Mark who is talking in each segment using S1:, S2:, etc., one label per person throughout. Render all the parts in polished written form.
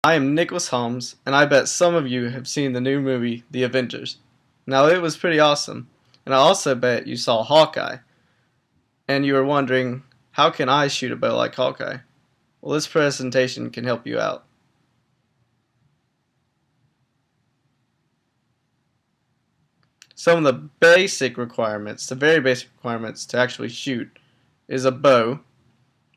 S1: I am Nicholas Holmes, and I bet some of you have seen the new movie, The Avengers. Now, it was pretty awesome, and I also bet you saw Hawkeye, and you were wondering, how can I shoot a bow like Hawkeye? Well, this presentation can help you out. Some of the basic requirements, the very basic requirements to actually shoot, is a bow.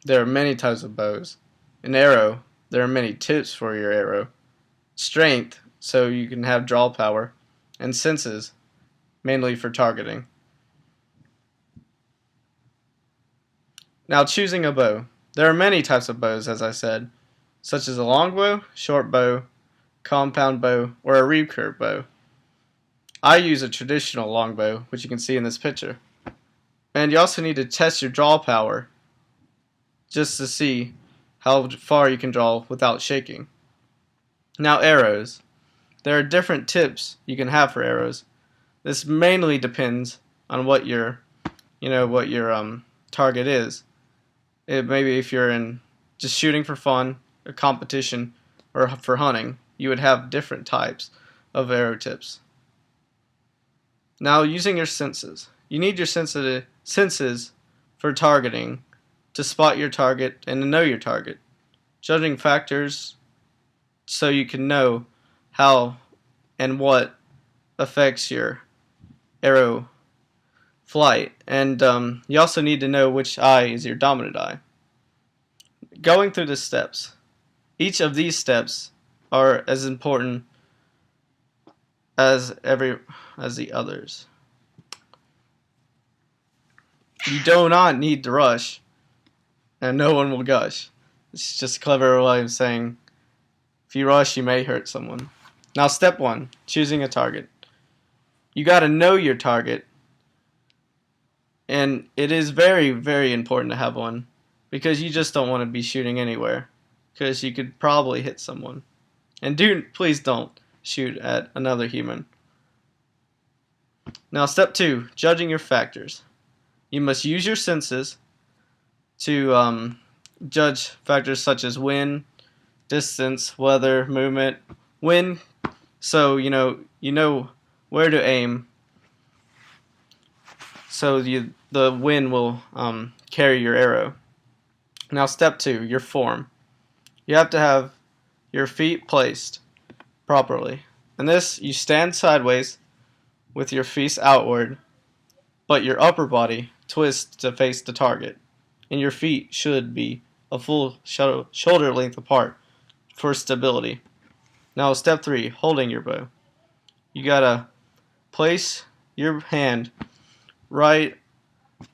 S1: There are many types of bows. An arrow. There are many tips for your arrow. Strength, so you can have draw power. And senses, mainly for targeting. Now, choosing a bow. There are many types of bows, as I said, such as a longbow, short bow, compound bow, or a recurve bow. I use a traditional longbow, which you can see in this picture. And you also need to test your draw power just to see how far you can draw without shaking. Now, arrows. There are different tips you can have for arrows. This mainly depends on what your target is. Maybe if you're in just shooting for fun, a competition, or for hunting, you would have different types of arrow tips. Now, using your senses. You need your senses for targeting, to spot your target and to know your target. Judging factors so you can know how and what affects your arrow flight. And you also need to know which eye is your dominant eye. Going through the steps. Each of these steps are as important as the others. You do not need to rush, and no one will gush. It's just a clever way of saying, if you rush, you may hurt someone. Now, step 1, choosing a target. You got to know your target, and it is very, very important to have one, because you just don't want to be shooting anywhere, because you could probably hit someone. And please don't shoot at another human. Now, step 2, judging your factors. You must use your senses to judge factors such as wind, distance, weather, movement. Wind, so you know where to aim. So the wind will carry your arrow. Now, step 2, your form. You have to have your feet placed properly. In this, you stand sideways with your feet outward, but your upper body twists to face the target, and your feet should be a full shoulder length apart for stability. Now, step 3, holding your bow. You gotta place your hand right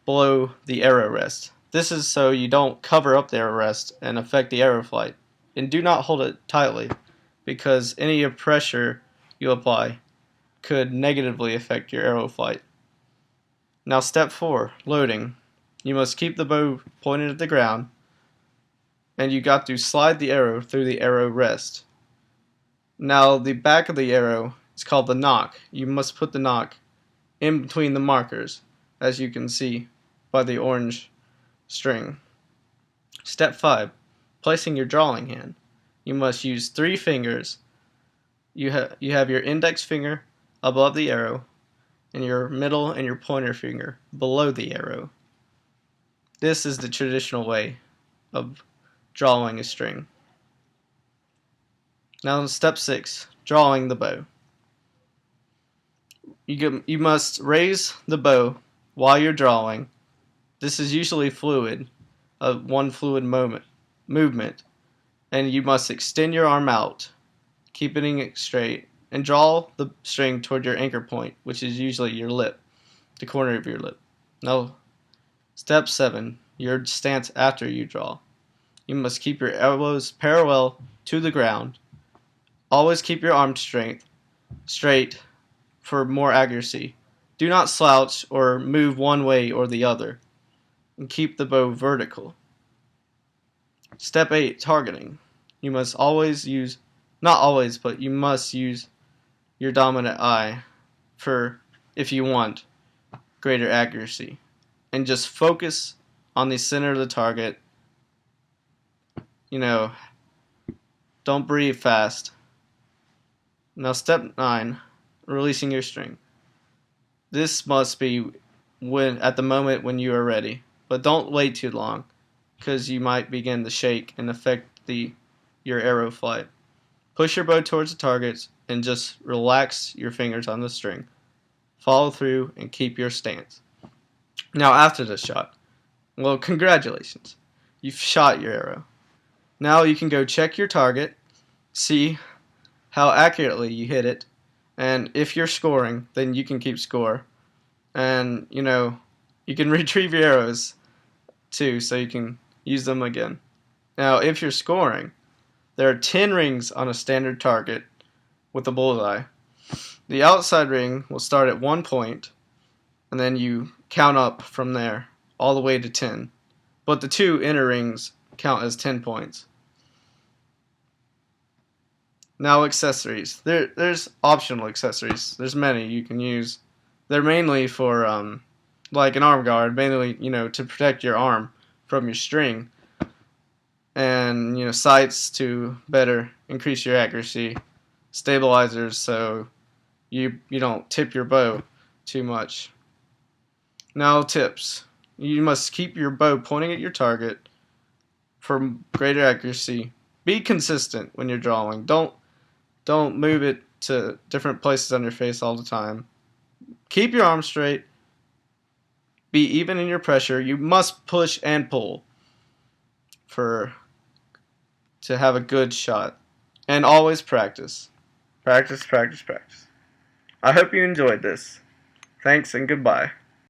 S1: below the arrow rest. This is so you don't cover up the arrow rest and affect the arrow flight. And do not hold it tightly, because any pressure you apply could negatively affect your arrow flight. Now, step 4, loading. You must keep the bow pointed at the ground, and you got to slide the arrow through the arrow rest. Now, the back of the arrow is called the nock. You must put the nock in between the markers, as you can see by the orange string. Step 5, placing your drawing hand. You must use 3 fingers. You have your index finger above the arrow, and your middle and your pointer finger below the arrow. This is the traditional way of drawing a string. Now, step 6, drawing the bow. You must raise the bow while you're drawing. This is usually fluid, one fluid movement, and you must extend your arm out, keeping it straight, and draw the string toward your anchor point, which is usually your lip, the corner of your lip. Now, step 7, your stance after you draw. You must keep your elbows parallel to the ground. Always keep your arms straight for more accuracy. Do not slouch or move one way or the other, and keep the bow vertical. Step 8, targeting. You must always use, not always, but you must use your dominant eye if you want greater accuracy. And just focus on the center of the target. Don't breathe fast. Now step 9, releasing your string. This must be at the moment when you are ready, but don't wait too long, because you might begin to shake and affect your arrow flight. Push your bow towards the targets and just relax your fingers on the string. Follow through and keep your stance. Now after the shot, well, congratulations, you've shot your arrow. Now you can go check your target, see how accurately you hit it, and if you're scoring, then you can keep score. And you can retrieve your arrows too, so you can use them again. Now if you're scoring, there are 10 rings on a standard target with a bullseye. The outside ring will start at 1 point, and then you count up from there all the way to 10. But the 2 inner rings count as 10 points. Now accessories. There's optional accessories. There's many you can use. They're mainly for like an arm guard, mainly to protect your arm from your string, and sights to better increase your accuracy, stabilizers so you don't tip your bow too much. Now tips. You must keep your bow pointing at your target for greater accuracy. Be consistent when you're drawing. Don't move it to different places on your face all the time. Keep your arm straight. Be even in your pressure. You must push and pull to have a good shot. And always practice. Practice, practice, practice. I hope you enjoyed this. Thanks and goodbye.